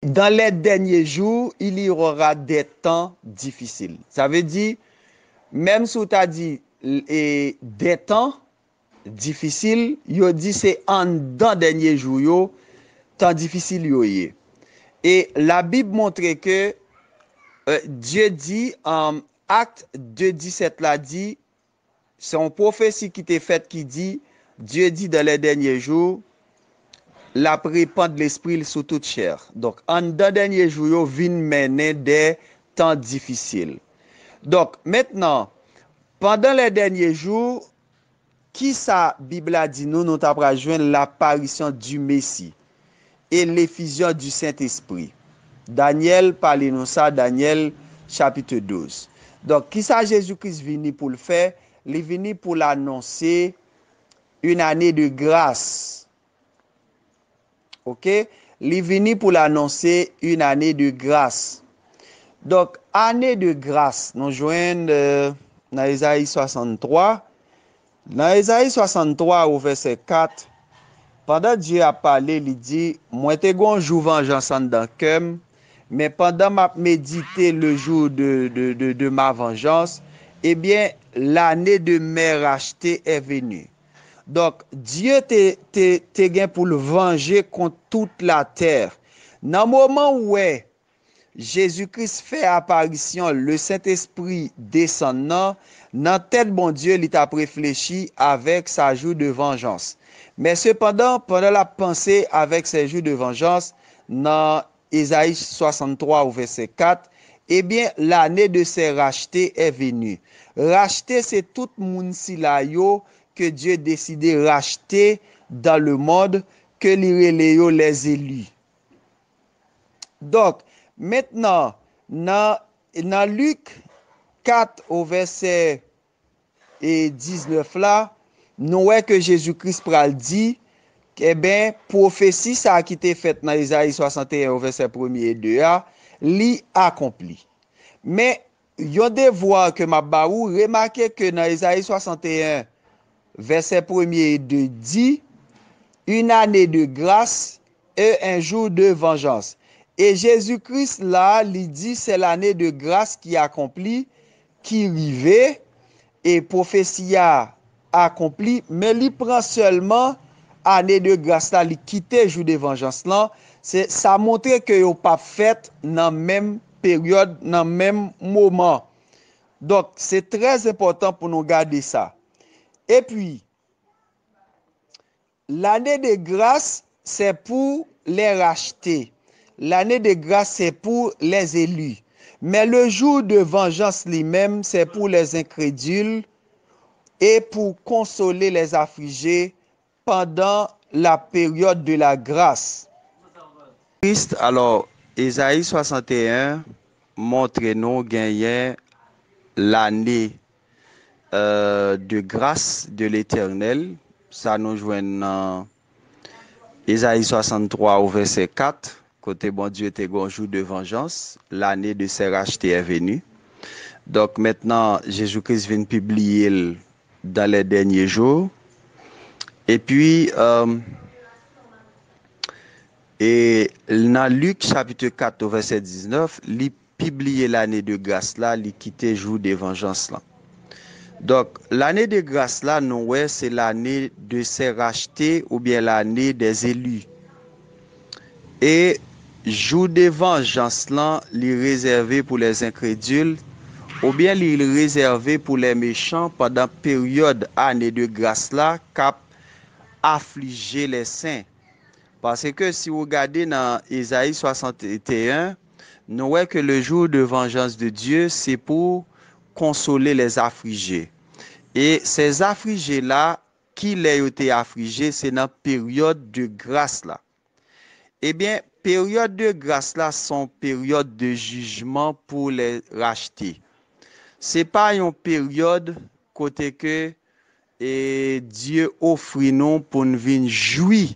dans les derniers jours, il y aura des temps difficiles. Ça veut dire, même si tu as dit des temps difficiles, il dit c'est en dans derniers jours, temps difficile yo yé. Et la Bible montre que Dieu dit en Acte 2:17 là dit, c'est une prophétie qui était faite qui dit, Dieu dit dans les derniers jours, la répand de l'esprit sous toute chair. Donc, en dans derniers jours, yo vin mener des temps difficiles. Donc, maintenant, pendant les derniers jours, qui sa Bible a dit nous t'apprend joindre l'apparition du Messie et l'effusion du Saint-Esprit. Daniel parle nous ça, Daniel chapitre 12. Donc, qui ça Jésus-Christ venu pour le faire? Il est venu pour l'annoncer une année de grâce. Ok? Il est venu pour l'annoncer une année de grâce. Donc, année de grâce, nous joignons dans Isaïe 63. Dans Isaïe 63 au verset 4, pendant Dieu a parlé, il dit, moi te gon jou vengeance dans cœur, mais pendant m'a médité le jour de ma vengeance, eh bien, l'année de mes rachetés est venue. Donc, Dieu te gen pour le venger contre toute la terre. Dans le moment où Jésus-Christ fait apparition, le Saint-Esprit descend dans tête bon Dieu, il t'a réfléchi avec sa joue de vengeance. Mais cependant, pendant la pensée avec ses joues de vengeance, dans Isaïe 63 au verset 4, eh bien, l'année de ses rachetés est venue. Racheter, c'est tout moun si la yo que Dieu décidé racheter dans le monde, que les élus. Donc, maintenant, dans Luc 4 au verset 19 là, nous voyons que Jésus-Christ pral dit, eh bien, prophétie ça qui était faite dans Isaïe 61 au verset 1 et 2 li accompli. Mais, yon devoir que ma baou remarquez que dans Isaïe 61 verset 1 et 2 dit, une année de grâce et un jour de vengeance. Et Jésus-Christ là, il dit c'est l'année de grâce qui accomplit, qui rivait, et prophétie a accompli, mais il prend seulement année de grâce là, il quitte jour de vengeance là, c'est ça montre que yo pas fait dans même période, dans même moment. Donc c'est très important pour nous garder ça. Et puis l'année de grâce c'est pour les racheter. L'année de grâce c'est pour les élus. Mais le jour de vengeance lui-même c'est pour les incrédules et pour consoler les affligés pendant la période de la grâce. Christ, alors, Isaïe 61 montre nous gagner l'année de grâce de l'Éternel. Ça nous joint dans Isaïe 63 au verset 4. Côté bon Dieu te gon jour de vengeance, l'année de ses rachetés est venue. Donc maintenant, Jésus-Christ vient publier dans les derniers jours. Et puis, et dans Luc chapitre 4 au verset 19, il publie l'année de grâce là, il quitte jour de vengeance là. Donc, l'année de grâce là, nous ouais, c'est l'année de ses rachetés ou bien l'année des élus. Et jour de vengeance là, il est réservé pour les incrédules ou bien il est réservé pour les méchants pendant période année de grâce là, cap affliger les saints. Parce que si vous regardez dans Isaïe 61, nous voyons que le jour de vengeance de Dieu, c'est pour consoler les affligés. Et ces affligés-là, qui les ont été affligés, c'est dans la période de grâce là. Eh bien, période de grâce là, sont période de jugement pour les racheter. C'est pas une période côté que Dieu offre nous pour nous venir jouir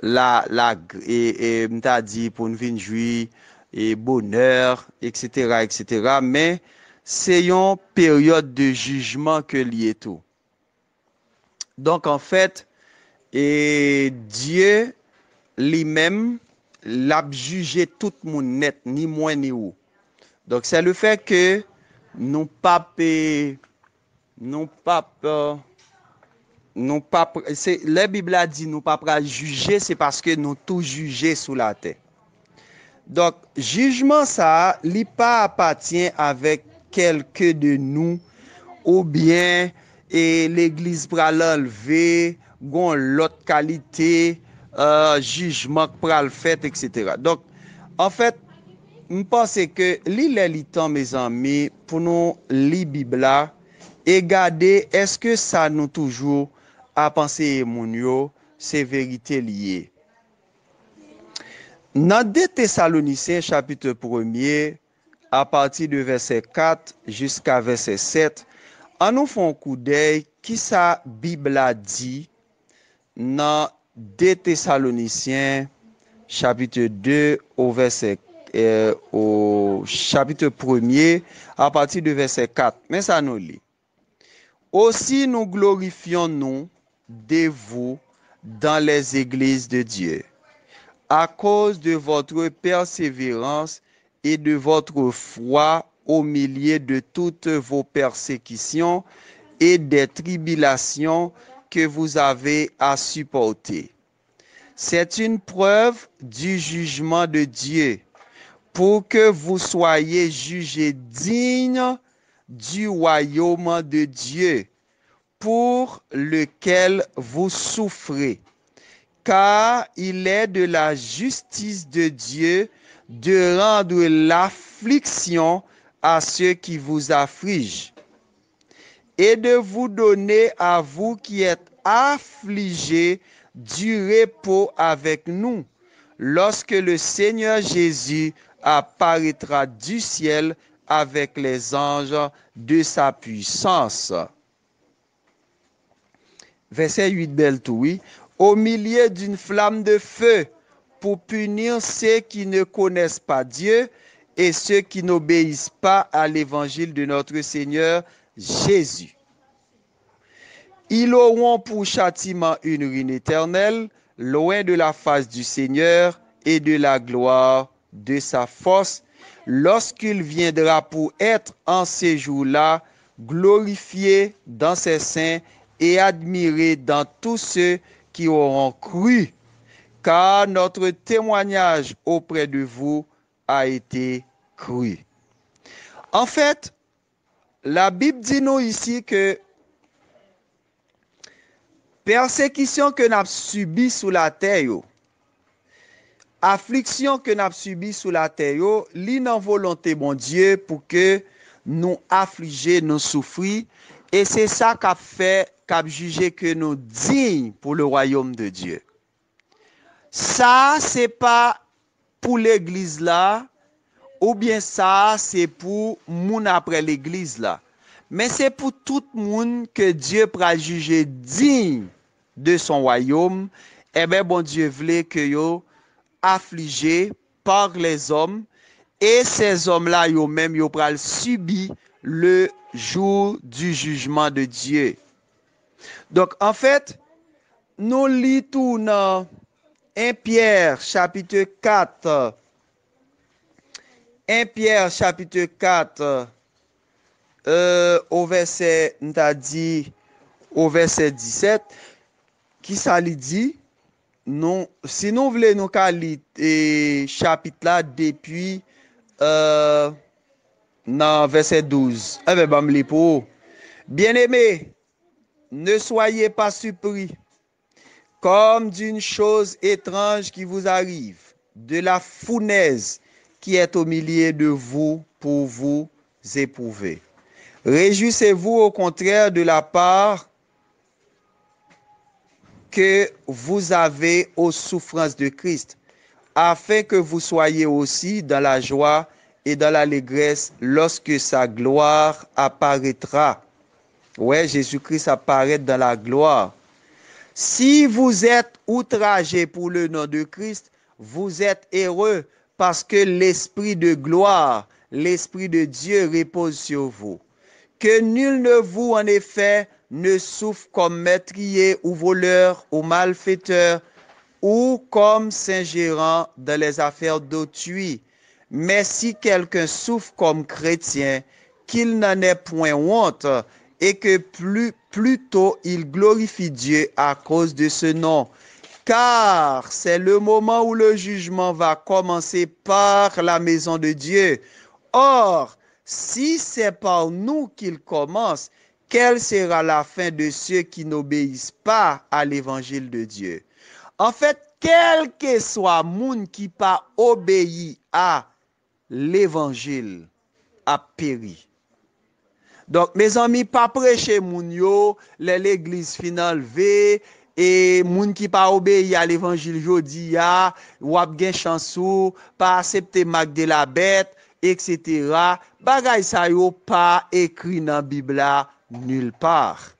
et m'ta dit pour nous venir jouir et bonheur, etc. Mais c'est une période de jugement que lié tout. Donc en fait, et Dieu lui-même l'a jugé tout le monde net, ni moins ni ou. Donc c'est le fait que nous pas c'est la Bible a dit nous pas juger, c'est parce que nous tout juger sous la terre. Donc jugement ça, li pas appartient avec quelqu'un de nous ou bien et l'église pral enlever, gon l'autre qualité, jugement pral fait, etc. Donc en fait, je pense que li temps mes amis pour nous li Bible et garder est-ce que ça nous toujours à penser moun yo c'est vérité liée. Dans 2 Thessaloniciens chapitre 1er à partir de verset 4 jusqu'à verset 7, on nous fait un coup d'œil qui sa Bible a dit dans 2 Thessaloniciens chapitre 2 au chapitre 1er à partir de verset 4. Mais ça nous lit. Aussi nous glorifions nous de vous dans les églises de Dieu, à cause de votre persévérance et de votre foi au milieu de toutes vos persécutions et des tribulations que vous avez à supporter. C'est une preuve du jugement de Dieu pour que vous soyez jugés dignes du royaume de Dieu pour lequel vous souffrez. Car il est de la justice de Dieu de rendre l'affliction à ceux qui vous affligent et de vous donner à vous qui êtes affligés du repos avec nous, lorsque le Seigneur Jésus apparaîtra du ciel avec les anges de sa puissance. Verset 8, belle tout, oui. Au milieu d'une flamme de feu, pour punir ceux qui ne connaissent pas Dieu et ceux qui n'obéissent pas à l'évangile de notre Seigneur Jésus. Ils auront pour châtiment une ruine éternelle, loin de la face du Seigneur et de la gloire de sa force, lorsqu'il viendra pour être en ces jours-là glorifié dans ses saints et admiré dans tous ceux qui auront cru, car notre témoignage auprès de vous a été cru. En fait, la Bible dit nous ici que persécution que nous avons subi sous la terre, affliction que nous avons subi sous la terre, li nan volonté bon Dieu pour que nous affliger, nous souffrir, et c'est ça qu'a fait, qu'a jugé que nous dignes pour le royaume de Dieu. Ça, c'est pas pour l'église là, ou bien ça, c'est pour moun après l'église là. Mais c'est pour tout le monde que Dieu pourra juger digne de son royaume. Eh bien, bon Dieu voulait que yo affligé par les hommes, et ces hommes-là, yo même, yo pral subi le jour du jugement de Dieu. Donc, en fait, nous lisons dans 1 Pierre chapitre 4, 1 Pierre chapitre 4, au verset, au verset 17, qui ça lui dit? Non, si nous voulons nous lire chapitre là depuis dans verset 12. Eh bien, me pour. Bien-aimés, ne soyez pas surpris comme d'une chose étrange qui vous arrive, de la fournaise qui est au milieu de vous pour vous éprouver. Réjouissez-vous au contraire de la part que vous avez aux souffrances de Christ, afin que vous soyez aussi dans la joie et dans l'allégresse lorsque sa gloire apparaîtra. Ouais, Jésus-Christ apparaît dans la gloire. Si vous êtes outragés pour le nom de Christ, vous êtes heureux parce que l'Esprit de gloire, l'Esprit de Dieu repose sur vous. Que nul ne vous, en effet, ne souffre comme meurtrier ou voleur ou malfaiteur, ou comme s'ingérant dans les affaires d'autrui. Mais si quelqu'un souffre comme chrétien, qu'il n'en ait point honte, et que plutôt il glorifie Dieu à cause de ce nom. Car c'est le moment où le jugement va commencer par la maison de Dieu. Or, si c'est par nous qu'il commence, quelle sera la fin de ceux qui n'obéissent pas à l'évangile de Dieu? En fait, quel que soit moun qui pas obéi à l'évangile, a péri. Donc, mes amis, pas prêcher moun yo, l'église finale enlevée, et moun qui pas obéi à l'évangile jodi ya, wap gen chansou, pas accepter marque de la bête, etc. Bagay sa yo pas écrit dans Bible nulle part.